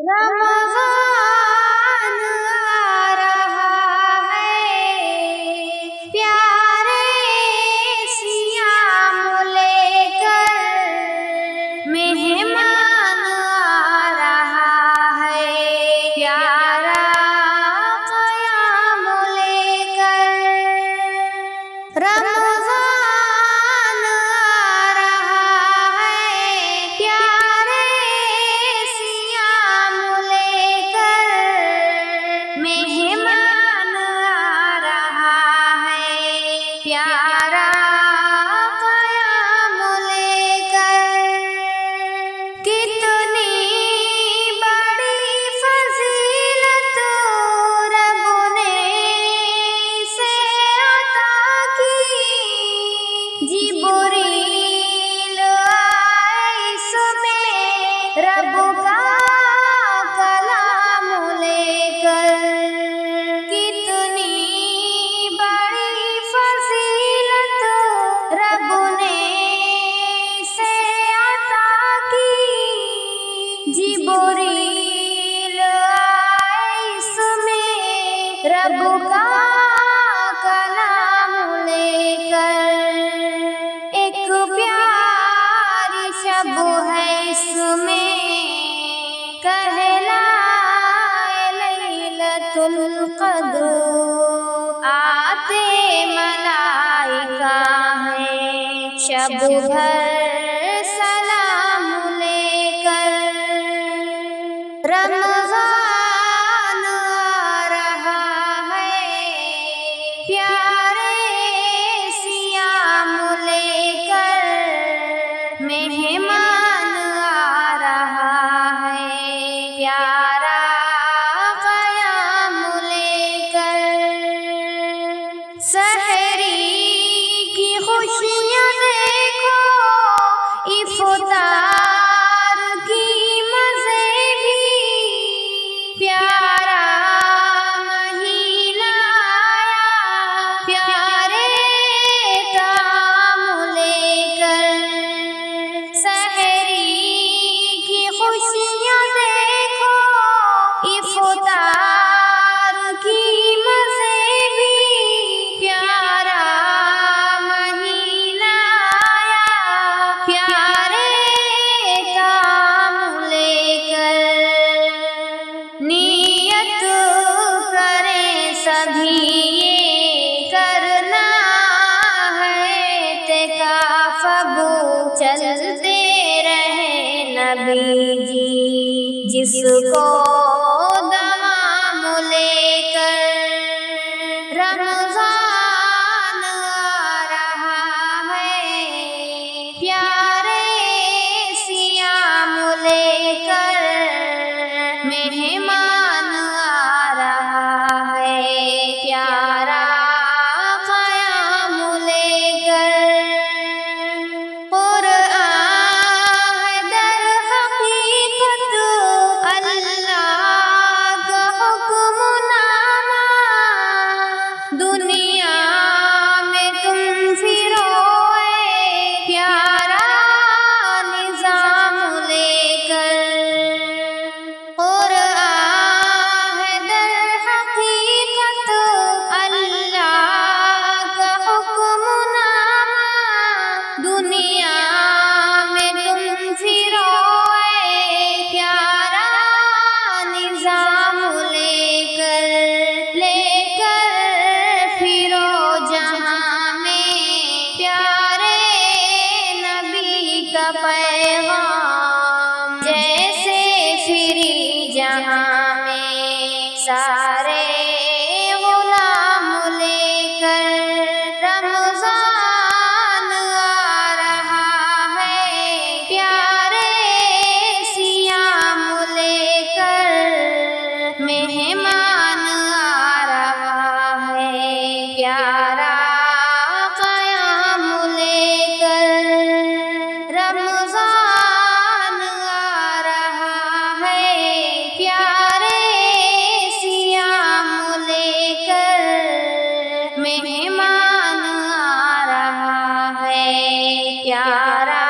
रमज़ान आ रहा है, प्यारे सियाम लेकर मेहमान आ रहा है, प्यारा क़याम लेकर। रमज़ान आ रहा है, प्यारे सियाम लेकर मेहमान आ रहा है, प्यारा क़याम लेकर। कितनी बड़ी फजीलत रब ने इसे अता की, जिब्रील आए इसमें रब का कलाम लेकर। कितनी बड़ी फजीलत रब ने इसे अता की, जिब्रील आए इसमें रब का कलाम लेकर। एक प्यारी शब है इसमें कहलाए लैलतुल क़द्र, आते मलाइका है शब भर सलाम लेकर। रमज़ान आ रहा है, प्यारे सियाम लेकर मेहमान आ रहा है, प्यारा क़याम लेकर। सहरी की खुशियाँ देखो, इफ्तार की मज़े भी, प्यारा महीना आया प्यारे ताम लेकर। सहरी की खुशियाँ देखो, इफ्तार की मज़े भी, प्यारा महीना आया प्यारे ताम लेकर। नियत करें सभी ये करना है इत्काफ़, अब चलते रहे नबी जी जिसको दवाम लेकर। रमज़ान आ रहा है, प्यारे सियाम लेकर मेहमान आ रहा है, प्यारा क़याम लेकर। क़ुरआन है दर हक़ीक़त अल्लाह का हुक्मनामा, दुनिया में तुम फिरोए प्यारा निज़ाम लेकर। क़ुरआन है दर हक़ीक़त अल्लाह का हुक्मनामा, दुनिया में तुम फिरोए प्यारा निज़ाम लेकर। लेकर फिरो जहाँ में प्यारे नबी का पैगाम, जैसे फिरी जहाँ में सारे गुलाम लेकर। रमज़ान आ रहा है, प्यारे सियाम लेकर मेहमान आ रहा है, प्यारा क़याम लेकर। रमज़ान आ रहा है, प्यारे सियाम लेकर मेहमान आ रहा है, प्यारा